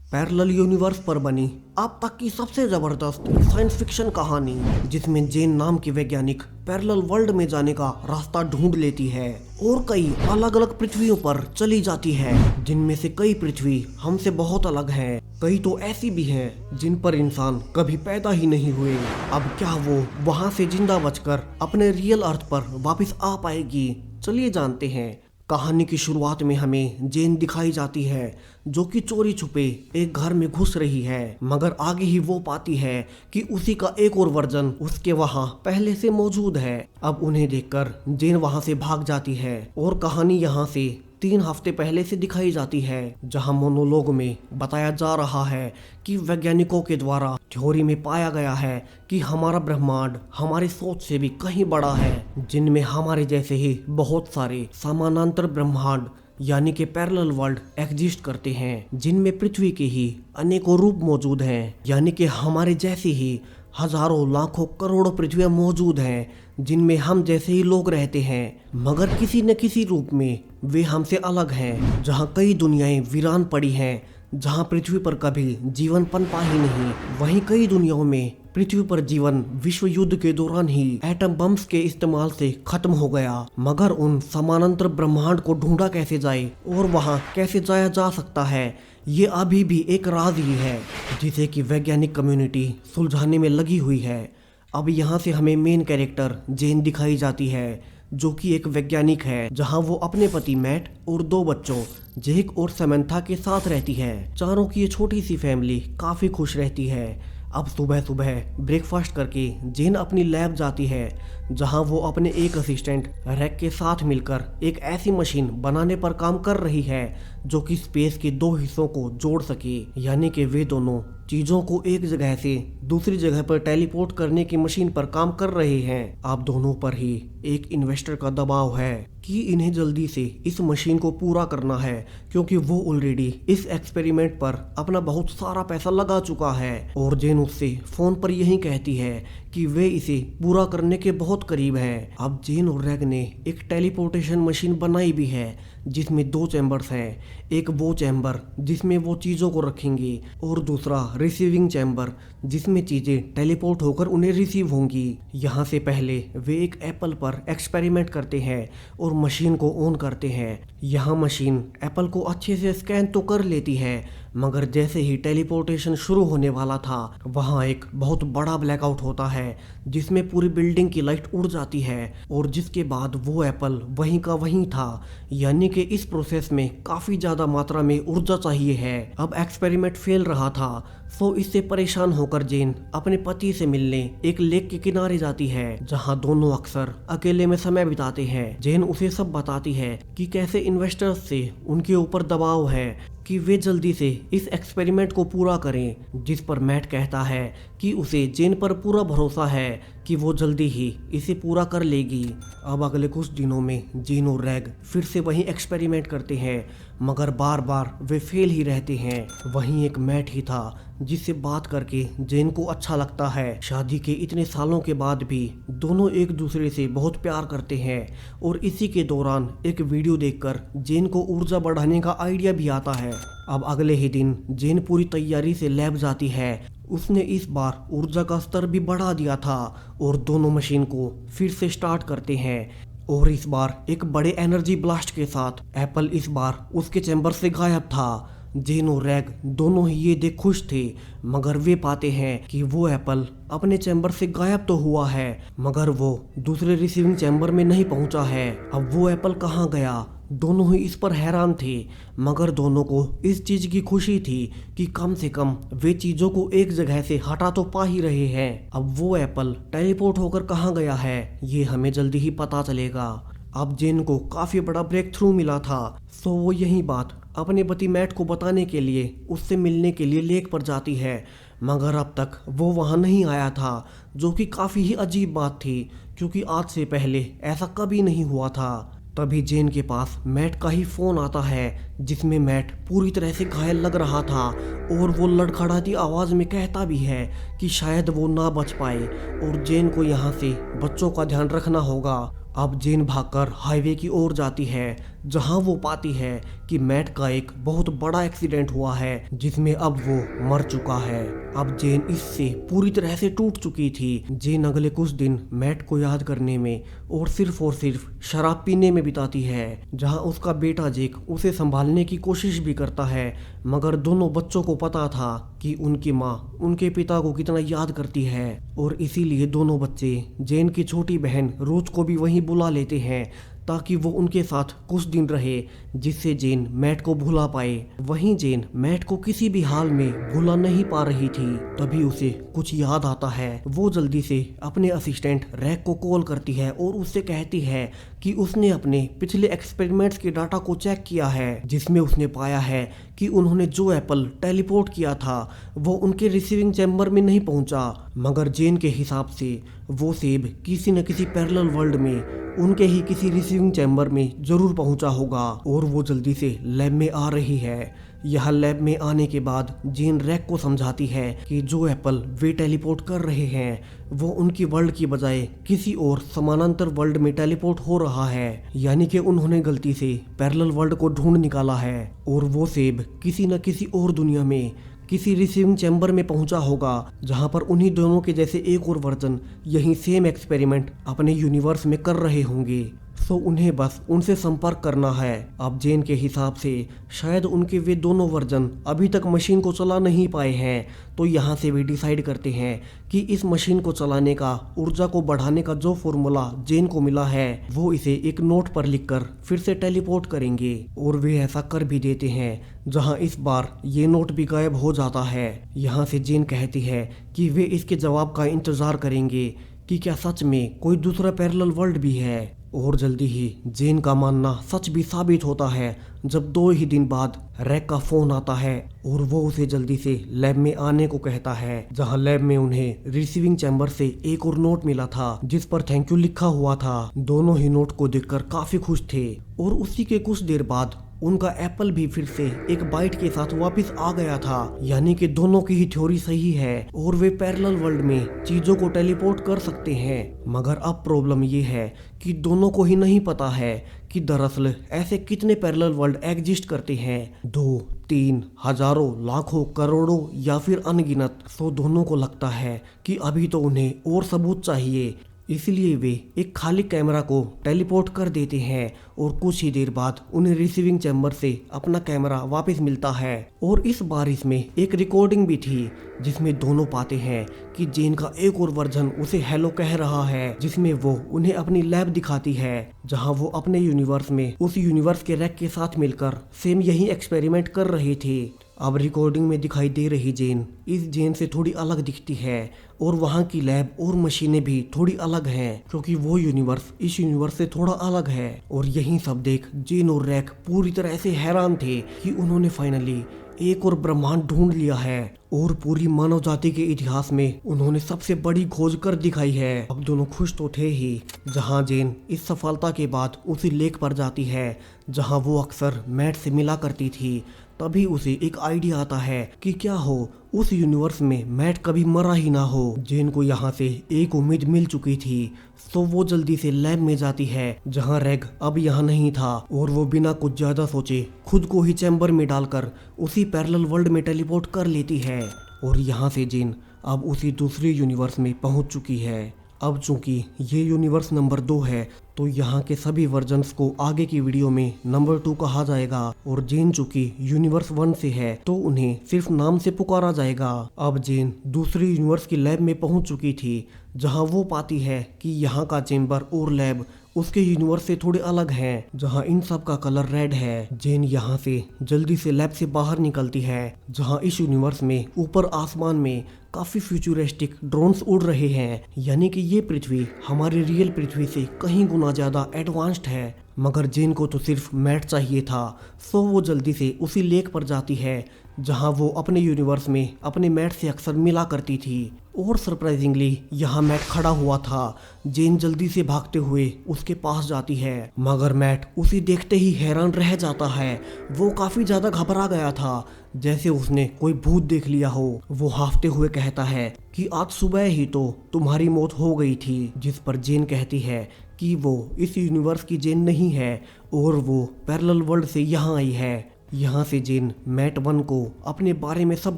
Parallel universe पर बनी अब तक की सबसे जबरदस्त साइंस फिक्शन कहानी, जिसमें जेन नाम की वैज्ञानिक पैरेलल वर्ल्ड में जाने का रास्ता ढूंढ लेती है और कई अलग अलग पृथ्वियों पर चली जाती है, जिनमें से कई पृथ्वी हमसे बहुत अलग हैं। कई तो ऐसी भी हैं जिन पर इंसान कभी पैदा ही नहीं हुए। अब क्या वो वहां से जिंदा बचकर अपने रियल अर्थ पर वापस आ पाएगी? चलिए जानते हैं। कहानी की शुरुआत में हमें जेन दिखाई जाती है, जो कि चोरी छुपे एक घर में घुस रही है, मगर आगे ही वो पाती है कि उसी का एक और वर्जन उसके वहां पहले से मौजूद है। अब उन्हें देखकर जेन वहां से भाग जाती है और कहानी यहाँ से 3 हफ्ते पहले से दिखाई जाती है, जहां मोनोलॉग में बताया जा रहा है कि वैज्ञानिकों के द्वारा थ्योरी में पाया गया है कि हमारा ब्रह्मांड हमारी सोच से भी कहीं बड़ा है, जिनमें हमारे जैसे ही बहुत सारे समानांतर ब्रह्मांड यानी कि पैरेलल वर्ल्ड एग्जिस्ट करते हैं, जिनमें पृथ्वी के ही अनेकों रूप मौजूद हैं, यानी कि हमारे जैसे ही हजारों लाखों करोड़ों पृथ्वियां मौजूद हैं, जिनमें हम जैसे ही लोग रहते हैं, मगर किसी न किसी रूप में वे हमसे अलग हैं। जहां कई दुनियाएं वीरान पड़ी हैं, जहां पृथ्वी पर कभी जीवन पनपा ही नहीं, वहीं कई दुनियाओं में पृथ्वी पर जीवन विश्व युद्ध के दौरान ही एटम बम्स के इस्तेमाल से खत्म हो गया। मगर उन समानांतर ब्रह्मांड को ढूंढा कैसे जाए और वहां कैसे जाया जा सकता है, ये अभी भी एक राज ही है, जिसे कि वैज्ञानिक कम्युनिटी सुलझाने में लगी हुई है। अब यहाँ से हमें मेन कैरेक्टर जेन दिखाई जाती है, जो कि एक वैज्ञानिक है, जहां वो अपने पति मैट और 2 बच्चों जेक और समंथा के साथ रहती है। चारों की ये छोटी सी फैमिली काफी खुश रहती है। अब सुबह सुबह ब्रेकफास्ट करके जेन अपनी लैब जाती है, जहां वो अपने एक असिस्टेंट रैक के साथ मिलकर एक ऐसी मशीन बनाने पर काम कर रही है जो कि स्पेस के 2 हिस्सों को जोड़ सके, यानी कि वे दोनों चीजों को एक जगह से दूसरी जगह पर टेलीपोर्ट करने की मशीन पर काम कर रहे हैं। अब दोनों पर ही एक इन्वेस्टर का दबाव है कि इन्हें जल्दी से इस मशीन को पूरा करना है, क्योंकि वो ऑलरेडी इस एक्सपेरिमेंट पर अपना बहुत सारा पैसा लगा चुका है। और जेन उससे फोन पर यही कहती है कि वे इसे पूरा करने के बहुत करीब हैं। अब जेन और रैग ने एक टेलीपोर्टेशन मशीन बनाई भी है, जिसमें 2 चैम्बर्स हैं। एक वो चैम्बर जिसमें वो चीज़ों को रखेंगे और दूसरा रिसीविंग चैम्बर, जिसमें चीज़ें टेलीपोर्ट होकर उन्हें रिसीव होंगी। यहाँ से पहले वे एक एप्पल पर एक्सपेरिमेंट करते हैं और मशीन को ऑन करते हैं। यहाँ मशीन एप्पल को अच्छे से स्कैन तो कर लेती है, मगर जैसे ही टेलीपोर्टेशन शुरू होने वाला था, वहाँ एक बहुत बड़ा ब्लैकआउट होता है, जिसमें पूरी बिल्डिंग की लाइट उड़ जाती है और जिसके बाद वो एप्पल वहीं का वहीं था, यानी कि इस प्रोसेस में काफ़ी ज़्यादा मात्रा में ऊर्जा चाहिए है। अब एक्सपेरिमेंट फेल रहा था, सो इससे परेशान होकर जेन अपने पति से मिलने एक लेक के किनारे जाती है, जहां दोनों अक्सर अकेले में समय बिताते हैं। जेन उसे सब बताती है कि कैसे इन्वेस्टर्स से उनके ऊपर दबाव है कि वे जल्दी से इस एक्सपेरिमेंट को पूरा करें, जिस पर मैट कहता है कि उसे जेन पर पूरा भरोसा है कि वो जल्दी ही इसे पूरा कर लेगी। अब अगले कुछ दिनों में जेन और रैग फिर से वही एक्सपेरिमेंट करते हैं, मगर बार बार वे फेल ही रहते हैं। वहीं एक मैट ही था जिससे बात करके जेन को अच्छा लगता है। शादी के इतने सालों के बाद भी दोनों एक दूसरे से बहुत प्यार करते हैं और इसी के दौरान एक वीडियो देखकर जेन को ऊर्जा बढ़ाने का आइडिया भी आता है। अब अगले ही दिन जेन पूरी तैयारी से लैब जाती है। उसने इस बार ऊर्जा का स्तर भी बढ़ा दिया था और दोनों मशीन को फिर से स्टार्ट करते हैं, और इस बार एक बड़े एनर्जी ब्लास्ट के साथ एप्पल इस बार उसके चैम्बर से गायब था। जेन और रैग दोनों ही ये देख खुश थे, मगर वे पाते हैं कि वो एप्पल अपने चैम्बर से गायब तो हुआ है, मगर वो दूसरे रिसीविंग चैम्बर में नहीं पहुंचा है। अब वो एप्पल कहाँ गया? दोनों ही इस पर हैरान थे, मगर दोनों को इस चीज की खुशी थी कि कम से कम वे चीजों को एक जगह से हटा तो पा ही रहे हैं। अब वो एप्पल टेलीपोर्ट होकर कहाँ गया है, ये हमें जल्दी ही पता चलेगा। अब जेन को काफी बड़ा ब्रेक थ्रू मिला था, सो वो यही बात अपने पति मैट को बताने के लिए उससे मिलने के लिए लेक पर जाती है, मगर अब तक वो वहाँ नहीं आया था, जो कि काफ़ी ही अजीब बात थी, क्योंकि आज से पहले ऐसा कभी नहीं हुआ था। तभी जेन के पास मैट का ही फ़ोन आता है, जिसमें मैट पूरी तरह से घायल लग रहा था और वो लड़खड़ाती आवाज़ में कहता भी है कि शायद वो ना बच पाए और जेन को यहाँ से बच्चों का ध्यान रखना होगा। अब जेन भागकर हाईवे की ओर जाती है, जहाँ वो पाती है कि मैट का एक बहुत बड़ा एक्सीडेंट हुआ है जिसमें अब वो मर चुका है। अब जेन इससे पूरी तरह से टूट चुकी थी। जेन अगले कुछ दिन मैट को याद करने में और सिर्फ शराब पीने में बिताती है, जहां उसका बेटा जेक उसे संभालने की कोशिश भी करता है। मगर दोनों बच्चों को पता था कि उनकी माँ उनके पिता को कितना याद करती है और इसीलिए दोनों बच्चे जेन की छोटी बहन रूथ को भी वहीं बुला लेते हैं ताकि वो उनके साथ कुछ दिन रहे, जिससे जेन मैट को भुला पाए। वहीं जेन मैट को किसी भी हाल में भुला नहीं पा रही थी। तभी उसे कुछ याद आता है। वो जल्दी से अपने असिस्टेंट रैक को कॉल करती है और उससे कहती है कि उसने अपने पिछले एक्सपेरिमेंट्स के डाटा को चेक किया है, जिसमें उसने पाया है कि उन्होंने जो एप्पल टेलीपोर्ट किया था वो उनके रिसीविंग चैम्बर में नहीं पहुंचा, मगर जेन के हिसाब से वो सेब किसी न किसी पैरेलल वर्ल्ड में उनके ही किसी रिसीविंग चैम्बर में जरूर पहुंचा होगा। और वो जल्दी से लैब में आ रही है। यह लैब में आने के बाद जेन रैक को समझाती है कि जो एप्पल वे टेलीपोर्ट कर रहे हैं वो उनकी वर्ल्ड की बजाय किसी और समानांतर वर्ल्ड में टेलीपोर्ट हो रहा है, यानी कि उन्होंने गलती से पैरेलल वर्ल्ड को ढूंढ निकाला है और वो सेब किसी न किसी और दुनिया में किसी रिसीविंग चैम्बर में पहुंचा होगा, जहां पर उन्हीं दोनों के जैसे एक और वर्जन यही सेम एक्सपेरिमेंट अपने यूनिवर्स में कर रहे होंगे। सो उन्हें बस उनसे संपर्क करना है। अब जेन के हिसाब से शायद उनके वे दोनों वर्जन अभी तक मशीन को चला नहीं पाए हैं, तो यहाँ से वे डिसाइड करते हैं कि इस मशीन को चलाने का, ऊर्जा को बढ़ाने का जो फॉर्मूला जेन को मिला है वो इसे एक नोट पर लिखकर फिर से टेलीपोर्ट करेंगे। और वे ऐसा कर भी देते हैं, जहाँ इस बार ये नोट भी गायब हो जाता है। यहाँ से जेन कहती है कि वे इसके जवाब का इंतजार करेंगे कि क्या सच में कोई दूसरा पैरेलल वर्ल्ड भी है। और जल्दी ही जेन का मानना सच भी साबित होता है जब 2 ही दिन बाद रैक का फोन आता है और वो उसे जल्दी से लैब में आने को कहता है, जहां लैब में उन्हें रिसीविंग चैम्बर से एक और नोट मिला था जिस पर थैंक यू लिखा हुआ था। दोनों ही नोट को देखकर काफी खुश थे और उसी के कुछ देर बाद उनका एप्पल भी फिर से एक बाइट के साथ वापस आ गया था, यानी कि दोनों की ही थ्योरी सही है और वे पैरेलल वर्ल्ड में चीजों को टेलीपोर्ट कर सकते हैं। मगर अब प्रॉब्लम ये है कि दोनों को ही नहीं पता है कि दरअसल ऐसे कितने पैरेलल वर्ल्ड एग्जिस्ट करते हैं, 2, 3, हजारों, लाखों, करोड़ों या फिर अनगिनत। सो दोनों को लगता है कि अभी तो उन्हें और सबूत चाहिए, इसलिए वे एक खाली कैमरा को टेलीपोर्ट कर देते हैं और कुछ ही देर बाद उन्हें रिसीविंग चैम्बर से अपना कैमरा वापस मिलता है। और इस बार इसमें एक रिकॉर्डिंग भी थी जिसमें दोनों पाते हैं कि जेन का एक और वर्जन उसे हेलो कह रहा है, जिसमें वो उन्हें अपनी लैब दिखाती है जहां वो अपने यूनिवर्स में उस यूनिवर्स के रैक के साथ मिलकर सेम यही एक्सपेरिमेंट कर रहे थे। अब रिकॉर्डिंग में दिखाई दे रही जेन इस जेन से थोड़ी अलग दिखती है और वहाँ की लैब और मशीनें भी थोड़ी अलग हैं, क्योंकि वो यूनिवर्स इस यूनिवर्स से थोड़ा अलग है। और यही सब देख जेन और रैक पूरी तरह से हैरान थे कि उन्होंने फाइनली एक और ब्रह्मांड ढूंढ लिया है और पूरी मानव जाति के इतिहास में उन्होंने सबसे बड़ी खोज कर दिखाई है। अब दोनों खुश तो थे ही, जहां जेन इस सफलता के बाद उसी लेक पर जाती है जहां वो अक्सर मैट से मिला करती थी। तभी उसे एक आइडिया आता है कि क्या हो उस यूनिवर्स में मैट कभी मरा ही ना हो। जेन को यहाँ से एक उम्मीद मिल चुकी थी, तो वो जल्दी से लैब में जाती है जहाँ रैग अब यहाँ नहीं था और वो बिना कुछ ज्यादा सोचे खुद को ही चैम्बर में डालकर उसी पैरेलल वर्ल्ड में टेलीपोर्ट कर लेती है। और यहाँ से जेन अब उसी दूसरे यूनिवर्स में पहुँच चुकी है। अब चूंकि ये यूनिवर्स नंबर 2 है तो यहाँ के सभी वर्जन्स को आगे की वीडियो में नंबर 2 कहा जाएगा और जेन चूंकि यूनिवर्स 1 से है तो उन्हें सिर्फ नाम से पुकारा जाएगा। अब जेन दूसरी यूनिवर्स की लैब में पहुंच चुकी थी जहां वो पाती है कि यहाँ का चेम्बर और लैब उसके यूनिवर्स से थोड़े अलग हैं, जहां इन सब का कलर रेड है। जेन यहाँ से जल्दी से लैब से बाहर निकलती है जहां इस यूनिवर्स में ऊपर आसमान में काफी फ्यूचरिस्टिक ड्रोन्स उड़ रहे हैं, यानी कि ये पृथ्वी हमारी रियल पृथ्वी से कहीं गुना ज्यादा एडवांस्ड है। मगर जेन को तो सिर्फ मैट चाहिए था, सो वो जल्दी से उसी लेक पर जाती है जहां वो अपने यूनिवर्स में अपने मैट से अक्सर मिला करती थी। और सरप्राइजिंगली यहाँ मैट खड़ा हुआ था। जेन जल्दी से भागते हुए उसके पास जाती है, मगर मैट उसे देखते ही हैरान रह जाता है। वो काफी ज्यादा घबरा गया था, जैसे उसने कोई भूत देख लिया हो। वो हाफते हुए कहता है कि आज सुबह ही तो तुम्हारी मौत हो गई थी, जिस पर जेन कहती है कि वो इस यूनिवर्स की जेन नहीं है और वो पैरेलल वर्ल्ड से यहाँ आई है। यहाँ से जेन मैट 1 को अपने बारे में सब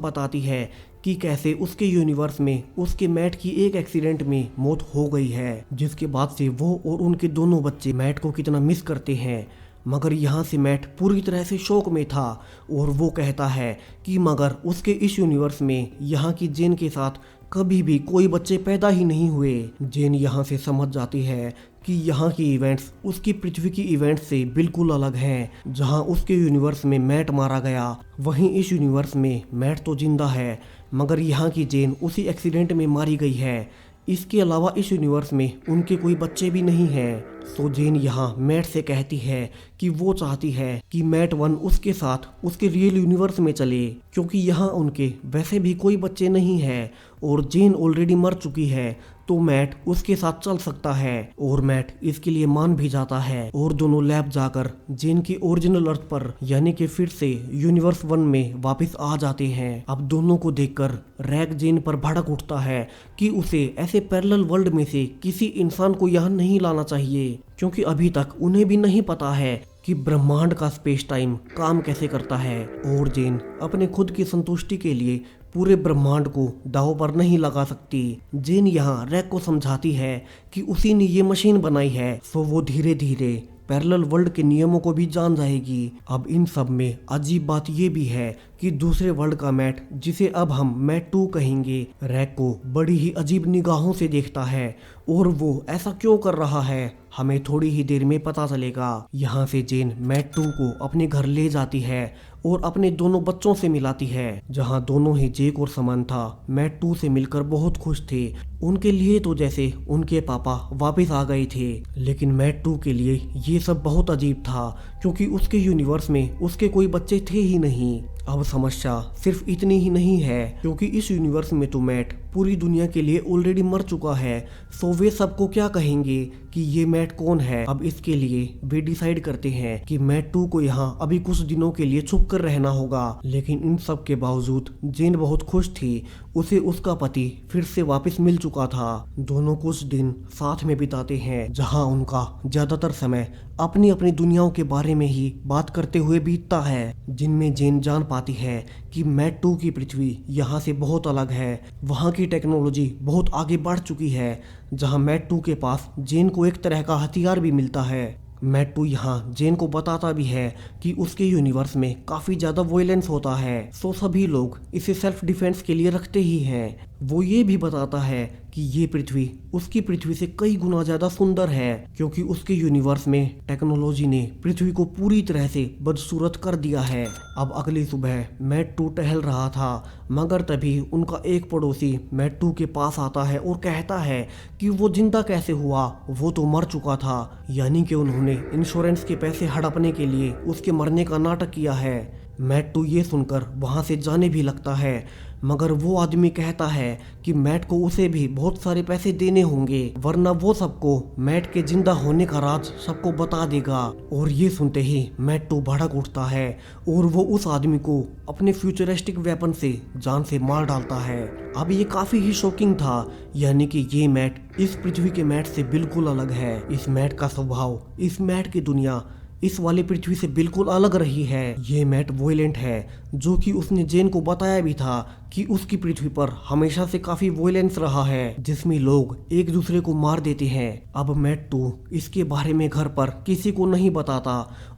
बताती है कि कैसे उसके यूनिवर्स में उसके मैट की एक एक्सीडेंट में मौत हो गई है, जिसके बाद से वो और उनके दोनों बच्चे मैट को कितना मिस करते हैं। मगर यहाँ से मैट पूरी तरह से शौक में था और वो कहता है कि मगर उसके इस यूनिवर्स में यहाँ की जेन के साथ कभी भी कोई बच्चे पैदा ही नहीं हुए। जेन यहाँ से समझ जाती है कि यहाँ की इवेंट्स उसकी पृथ्वी की इवेंट्स से बिल्कुल अलग हैं। जहाँ उसके यूनिवर्स में मैट मारा गया, वहीं इस यूनिवर्स में मैट तो जिंदा है, मगर यहाँ की जेन उसी एक्सीडेंट में मारी गई है। इसके अलावा इस यूनिवर्स में उनके कोई बच्चे भी नहीं हैं। सो जेन यहाँ मैट से कहती है कि वो चाहती है कि मैट 1 उसके साथ उसके रियल यूनिवर्स में चले, क्योंकि यहाँ उनके वैसे भी कोई बच्चे नहीं हैं और जेन ऑलरेडी मर चुकी है, तो मैट उसके साथ चल सकता है। और मैट इसके लिए मान भी जाता है और दोनों लैब जाकर जेन की ओरिजिनल अर्थ पर यानी कि फिर से यूनिवर्स 1 में वापस आ जाते हैं। अब दोनों को देखकर रैक जेन पर भड़क उठता है कि उसे ऐसे पैरेलल वर्ल्ड में से किसी इंसान को यहाँ नहीं लाना चाहिए, क्योंकि अभी तक उन्हें भी नहीं पता है कि ब्रह्मांड का स्पेस टाइम काम कैसे करता है। और जेन अपने खुद की संतुष्टि के लिए पूरे ब्रह्मांड को दांव पर नहीं लगा सकती। जेन यहाँ रैक को समझाती है कि उसी ने ये मशीन बनाई है, सो वो धीरे धीरे पैरेलल वर्ल्ड के नियमों को भी जान जाएगी। अब इन सब में अजीब बात ये भी है कि दूसरे वर्ल्ड का मैट, जिसे अब हम मैट 2 कहेंगे, रैक को बड़ी ही अजीब निगाहों से देखता है और वो ऐसा क्यों कर रहा है हमें थोड़ी ही देर में पता चलेगा। यहाँ से जेन मैट 2 को अपने घर ले जाती है और अपने दोनों बच्चों से मिलाती है, जहाँ दोनों ही जेक और समंथा मैट 2 से मिलकर बहुत खुश थे। उनके लिए तो जैसे उनके पापा वापस आ गए थे, लेकिन मैट 2 के लिए ये सब बहुत अजीब था, क्योंकि उसके यूनिवर्स में उसके कोई बच्चे थे ही नहीं। अब समस्या सिर्फ इतनी ही नहीं है, क्योंकि इस यूनिवर्स में तो मैट पूरी दुनिया के लिए ऑलरेडी मर चुका है, सो वे सबको क्या कहेंगे कि ये मैट कौन है। अब इसके लिए वे डिसाइड करते हैं कि मैट 2 को यहाँ अभी कुछ दिनों के लिए छुप कर रहना होगा। लेकिन इन सब के बावजूद जेन बहुत खुश थी, उसे उसका पति फिर से वापस मिल चुका था। दोनों कुछ दिन साथ में बिताते हैं, जहाँ उनका ज्यादातर समय अपनी अपनी दुनियाओं के बारे में ही बात करते हुए बीतता है, जिनमें जेन जान पाती है कि मैट 2 की पृथ्वी यहाँ से बहुत अलग है। वहाँ की टेक्नोलॉजी बहुत आगे बढ़ चुकी है, जहाँ मैट 2 के पास जेन को एक तरह का हथियार भी मिलता है। मैट 2 यहाँ जेन को बताता भी है कि उसके यूनिवर्स में काफी ज्यादा वायलेंस होता है, सो सभी लोग इसे सेल्फ डिफेंस के लिए रखते ही हैं। वो ये भी बताता है कि ये पृथ्वी उसकी पृथ्वी से कई गुना ज्यादा सुंदर है, क्योंकि उसके यूनिवर्स में टेक्नोलॉजी ने पृथ्वी को पूरी तरह से बदसूरत कर दिया है। अब अगली सुबह मैट 2 टहल रहा था, मगर तभी उनका एक पड़ोसी मैट 2 के पास आता है और कहता है कि वो जिंदा कैसे हुआ, वो तो मर चुका था। यानी कि उन्होंने इंश्योरेंस के पैसे हड़पने के लिए उसके मरने का नाटक किया है। मैट 2 ये सुनकर वहां से जाने भी लगता है, मगर वो आदमी कहता है कि मैट को उसे भी बहुत सारे पैसे देने होंगे, वरना वो सबको मैट के जिंदा होने का राज सबको बता देगा। और ये सुनते ही मैट 2 भड़क उठता है और वो उस आदमी को अपने फ्यूचरिस्टिक वेपन से जान से मार डालता है। अब ये काफी ही शॉकिंग था, यानी कि ये मैट इस पृथ्वी के मैट से बिल्कुल अलग है। इस मैट का स्वभाव, इस मैट की दुनिया इस वाली पृथ्वी से बिल्कुल अलग रही है। ये मैट वॉयलेंट है, जो कि उसने जेन को बताया भी था कि उसकी पृथ्वी पर हमेशा से काफी वॉयलेंस रहा है, जिसमें लोग एक दूसरे को मार देते हैं। अब मैट 2 इसके बारे में घर पर किसी को नहीं बताता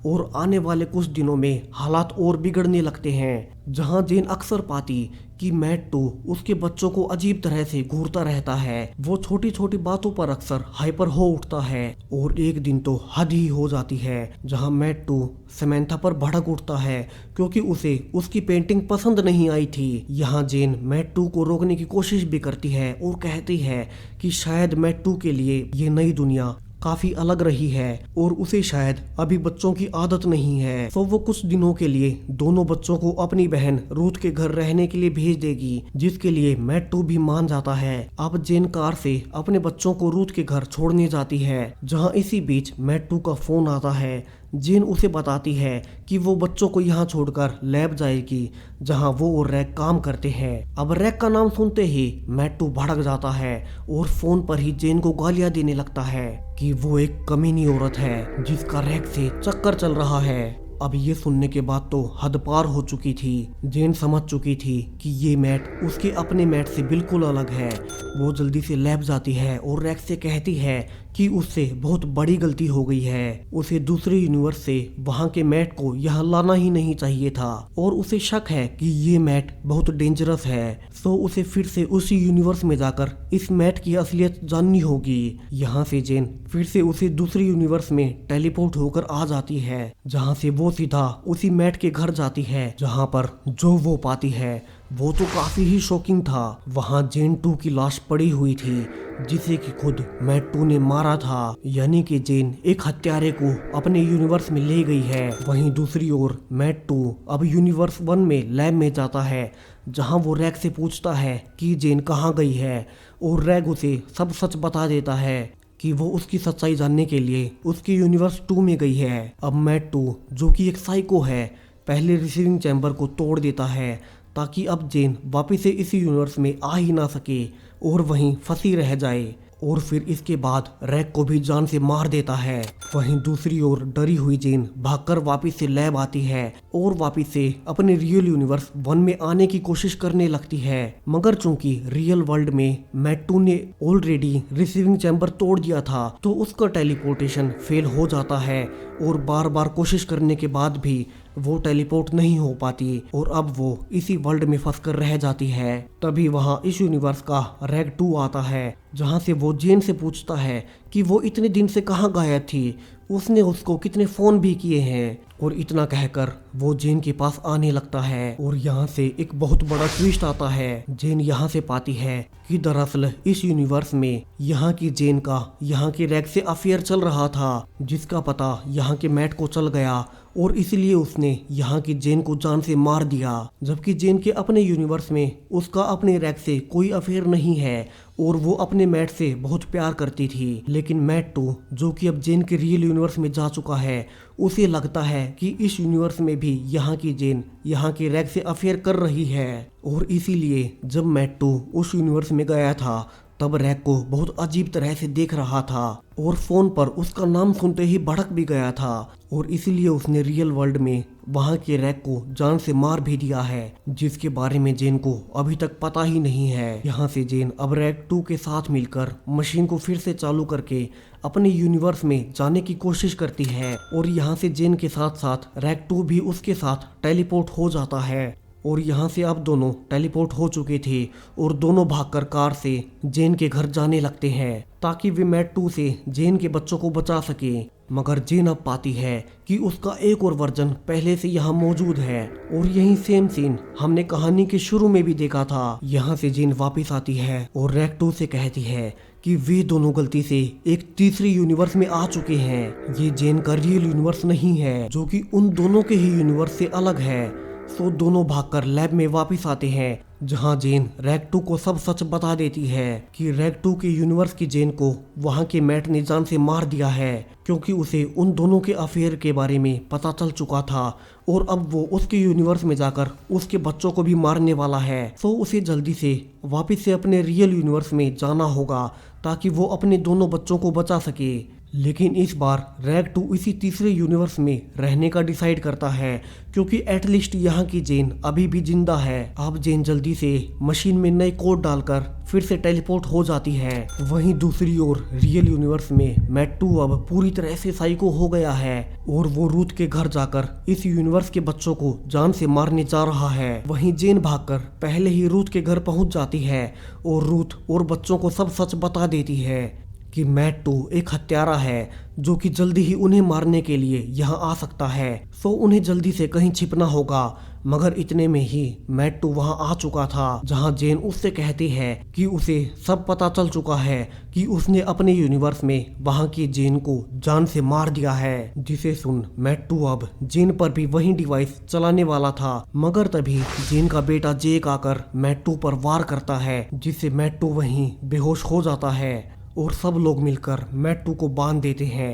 और आने वाले कुछ दिनों में हालात और बिगड़ने लगते हैं, जहां जेन अक्सर पाती कि मैट 2 उसके बच्चों को अजीब तरह से घूरता रहता है। वो छोटी छोटी बातों पर अक्सर हाइपर हो उठता है और एक दिन तो हद ही हो जाती है, जहां मैट 2 समंथा पर भड़क उठता है, क्योंकि उसे उसकी पेंटिंग पसंद नहीं आई थी। यहाँ जेन मैट 2 को रोकने की कोशिश भी करती है और कहती है कि शायद मैट 2 के लिए ये नई दुनिया काफी अलग रही है और उसे शायद अभी बच्चों की आदत नहीं है, तो वो कुछ दिनों के लिए दोनों बच्चों को अपनी बहन रूथ के घर रहने के लिए भेज देगी, जिसके लिए मैट 2 भी मान जाता है। अब जेन कार से अपने बच्चों को रूथ के घर छोड़ने जाती है, जहां इसी बीच मैट 2 का फोन आता है, जेन उसे बताती है कि वो बच्चों को यहाँ छोड़कर लैब जाएगी जहाँ वो और रैग काम करते हैं। अब रैग का नाम सुनते ही मैट्टू भड़क जाता है और फोन पर ही जेन को गालियां देने लगता है कि वो एक कमीनी औरत है जिसका रैग से चक्कर चल रहा है। अब ये सुनने के बाद तो हद पार हो चुकी थी। जेन समझ चुकी थी कि ये मैट उसके अपने मैट से बिल्कुल अलग है। वो जल्दी से लैब जाती है और रैग से कहती है कि उससे बहुत बड़ी गलती हो गई है। उसे दूसरे यूनिवर्स से वहाँ के मैट को यहाँ लाना ही नहीं चाहिए था और उसे शक है कि ये मैट बहुत डेंजरस है। सो उसे फिर से उसी यूनिवर्स में जाकर इस मैट की असलियत जाननी होगी। यहाँ से जेन फिर से उसे दूसरे यूनिवर्स में टेलीपोर्ट होकर आ जाती है जहाँ से वो सीधा उसी मैट के घर जाती है जहाँ पर जो वो पाती है वो तो काफी ही शॉकिंग था। वहाँ जेन 2 की लाश पड़ी हुई थी जिसे कि खुद मैट्टू ने मारा था, यानी कि जेन एक हत्यारे को अपने यूनिवर्स में ले गई है। वहीं दूसरी ओर मैट्टू अब यूनिवर्स 1 में लैब में जाता है जहाँ वो रैग से पूछता है कि जेन कहाँ गई है और रैग उसे सब सच बता देता है कि वो उसकी सच्चाई जानने के लिए उसके यूनिवर्स 2 में गई है। अब मैट्टू जो कि एक साइको है पहले रिसीविंग चैम्बर को तोड़ देता है ताकि अब जेन वापस से इसी यूनिवर्स में आ ही ना सके और वहीं फंसी रह जाए और फिर इसके बाद रैग को भी जान से मार देता है। वहीं दूसरी ओर डरी हुई जेन भागकर वापस से लैब आती है और वापस से अपने रियल यूनिवर्स 1 में आने की कोशिश करने लगती है। मगर चूंकि रियल वर्ल्ड में मैट्टू ने ऑलरेडी रिसीविंग चैम्बर तोड़ दिया था तो उसका टेलीपोर्टेशन फेल हो जाता है और बार बार कोशिश करने के बाद भी वो टेलीपोर्ट नहीं हो पाती और अब वो इसी वर्ल्ड में फंस कर रह जाती है। तभी वहाँ इस यूनिवर्स का रैग 2 आता है जहाँ से वो जेन से पूछता है कि वो इतने दिन से कहाँ गायब थी, उसने उसको कितने फोन भी किए हैं। और इतना कहकर वो जेन के पास आने लगता है और यहाँ से एक बहुत बड़ा ट्विस्ट आता है। जेन यहाँ से पाती है कि दरअसल इस यूनिवर्स में यहाँ की जेन का यहाँ के रैग से अफेयर चल रहा था जिसका पता यहाँ के मैट को चल गया और इसलिए उसने यहाँ की जेन को जान से मार दिया। जबकि जेन के अपने यूनिवर्स में उसका अपने रैग से कोई अफेयर नहीं है और वो अपने मैट से बहुत प्यार करती थी। लेकिन मैट्टू जो कि अब जेन के रियल यूनिवर्स में जा चुका है उसे लगता है कि इस यूनिवर्स में भी यहाँ की जेन यहाँ के रैग से अफेयर कर रही है और इसीलिए जब मैट्टू उस यूनिवर्स में गया था तब रैग को बहुत अजीब तरह से देख रहा था और फोन पर उसका नाम सुनते ही भड़क भी गया था और इसीलिए उसने रियल वर्ल्ड में वहाँ के रैग को जान से मार भी दिया है जिसके बारे में जेन को अभी तक पता ही नहीं है। यहाँ से जेन अब रैग 2 के साथ मिलकर मशीन को फिर से चालू करके अपने यूनिवर्स में जाने की कोशिश करती है और यहाँ से जेन के साथ साथ रैग 2 भी उसके साथ टेलीपोर्ट हो जाता है और यहाँ से अब दोनों टेलीपोर्ट हो चुके थे और दोनों भागकर कार से जेन के घर जाने लगते हैं ताकि वे मैट्टू से जेन के बच्चों को बचा सके। मगर जेन अब पाती है कि उसका एक और वर्जन पहले से यहाँ मौजूद है और यही सेम सीन हमने कहानी के शुरू में भी देखा था। यहाँ से जेन वापस आती है और रैग 2 से कहती है कि वे दोनों गलती से एक तीसरी यूनिवर्स में आ चुके हैं। ये जेन का रियल यूनिवर्स नहीं है जो कि उन दोनों के ही यूनिवर्स से अलग है। सो दोनों भागकर लैब में वापस आते हैं जहां जेन रैग 2 को सब सच बता देती है कि रैग 2 के यूनिवर्स की जेन को वहां के मैट ने जान से मार दिया है क्योंकि उसे उन दोनों के अफेयर के बारे में पता चल चुका था और अब वो उसके यूनिवर्स में जाकर उसके बच्चों को भी मारने वाला है। सो उसे जल्दी से वापस से अपने रियल यूनिवर्स में जाना होगा ताकि वो अपने दोनों बच्चों को बचा सके। लेकिन इस बार रैग 2 इसी तीसरे यूनिवर्स में रहने का डिसाइड करता है क्योंकि एटलीस्ट यहाँ की जेन अभी भी जिंदा है। अब जेन जल्दी से मशीन में नए कोड डालकर फिर से टेलीपोर्ट हो जाती है। वहीं दूसरी ओर रियल यूनिवर्स में मैट्टू अब पूरी तरह से साइको हो गया है और वो रूथ के घर जाकर इस यूनिवर्स के बच्चों को जान से मारने जा रहा है। वहीं जेन भागकर पहले ही रूथ के घर पहुंच जाती है और रूथ और बच्चों को सब सच बता देती है कि मैट्टू एक हत्यारा है जो कि जल्दी ही उन्हें मारने के लिए यहाँ आ सकता है। सो उन्हें जल्दी से कहीं छिपना होगा। मगर इतने में ही मैट्टू वहाँ आ चुका था जहाँ जेन उससे कहती है कि उसे सब पता चल चुका है कि उसने अपने यूनिवर्स में वहाँ की जेन को जान से मार दिया है। जिसे सुन मैट्टू अब जेन पर भी वही डिवाइस चलाने वाला था मगर तभी जेन का बेटा जेक आकर मैट्टू पर वार करता है जिससे मैट्टू वहीं बेहोश हो जाता है और सब लोग मिलकर मैट्टू को बांध देते हैं।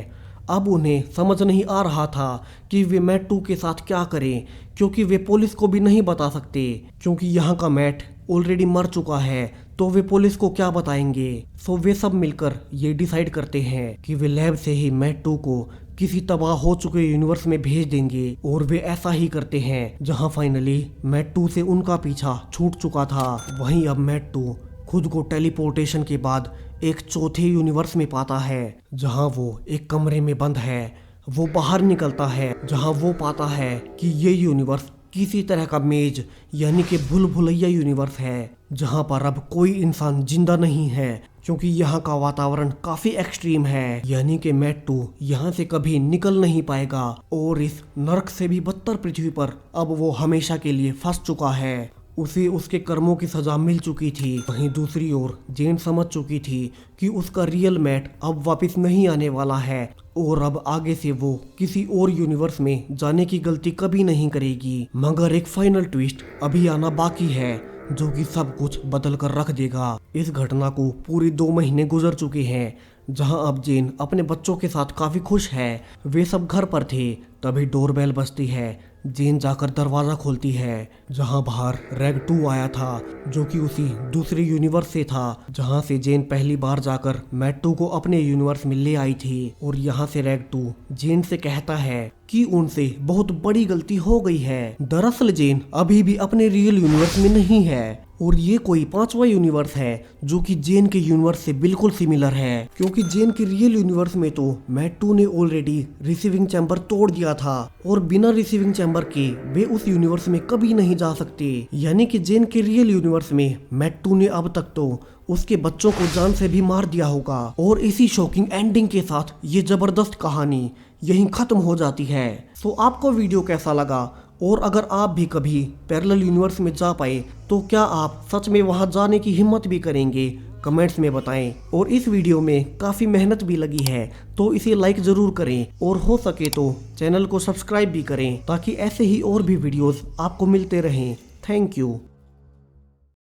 अब उन्हें समझ नहीं आ रहा था कि वे मैट 2 के साथ क्या करें, क्योंकि वे पुलिस को भी नहीं बता सकते क्योंकि यहाँ का मैट ऑलरेडी मर चुका है, तो वे पुलिस को क्या बताएंगे। सो वे सब मिलकर ये डिसाइड करते हैं कि वे लैब से ही मैट 2 को किसी तबाह हो चुके यूनिवर्स में भेज देंगे, और वे ऐसा ही करते हैं जहां फाइनली मैट 2 से उनका पीछा छूट चुका था। वहीं अब मैट 2 खुद को टेलीपोर्टेशन के बाद एक चौथे यूनिवर्स में पाता है जहां वो एक कमरे में बंद है। वो बाहर निकलता है जहां वो पाता है कि ये यूनिवर्स किसी तरह का मेज यानी कि भूल भुलैया यूनिवर्स है, जहां पर अब कोई इंसान जिंदा नहीं है क्योंकि यहाँ का वातावरण काफी एक्सट्रीम है, यानी कि मैट 2 यहाँ से कभी निकल नहीं पाएगा और इस नरक से भी बदतर पृथ्वी पर अब वो हमेशा के लिए फंस चुका है। उसे उसके कर्मों की सजा मिल चुकी थी। वहीं दूसरी ओर जेन समझ चुकी थी कि उसका रियल मैट अब वापस नहीं आने वाला है और अब आगे से वो किसी और यूनिवर्स में जाने की गलती कभी नहीं करेगी। मगर एक फाइनल ट्विस्ट अभी आना बाकी है जो कि सब कुछ बदल कर रख देगा। इस घटना को पूरे 2 महीने गुजर चुके हैं, जहां अब जेन अपने बच्चों के साथ काफी खुश है। वे सब घर पर थे, तभी डोरबेल बजती है। जेन जाकर दरवाजा खोलती है जहां बाहर रैग 2 आया था, जो कि उसी दूसरे यूनिवर्स से था जहां से जेन पहली बार जाकर मैट 2 को अपने यूनिवर्स में ले आई थी। और यहाँ से रैग 2 जेन से कहता है कि उनसे बहुत बड़ी गलती हो गई है। दरअसल जेन अभी भी अपने रियल यूनिवर्स में नहीं है और ये कोई 5वां यूनिवर्स है जो कि जेन के यूनिवर्स से बिल्कुल सिमिलर है, क्योंकि जेन के रियल यूनिवर्स में तो मैट 2 ने ऑलरेडी रिसीविंग चैम्बर तोड़ दिया था और बिना रिसीविंग चैम्बर के वे उस यूनिवर्स में कभी नहीं जा सकते। यानी कि जेन के रियल यूनिवर्स में मैट 2 ने अब तक तो उसके बच्चों को जान से भी मार दिया होगा। और इसी शॉकिंग एंडिंग के साथ ये जबरदस्त कहानी यहीं खत्म हो जाती है। सो आपको वीडियो कैसा लगा, और अगर आप भी कभी पैरेलल यूनिवर्स में जा पाए तो क्या आप सच में वहां जाने की हिम्मत भी करेंगे? कमेंट्स में बताएं। और इस वीडियो में काफ़ी मेहनत भी लगी है तो इसे लाइक ज़रूर करें और हो सके तो चैनल को सब्सक्राइब भी करें ताकि ऐसे ही और भी वीडियोस आपको मिलते रहें। Thank you.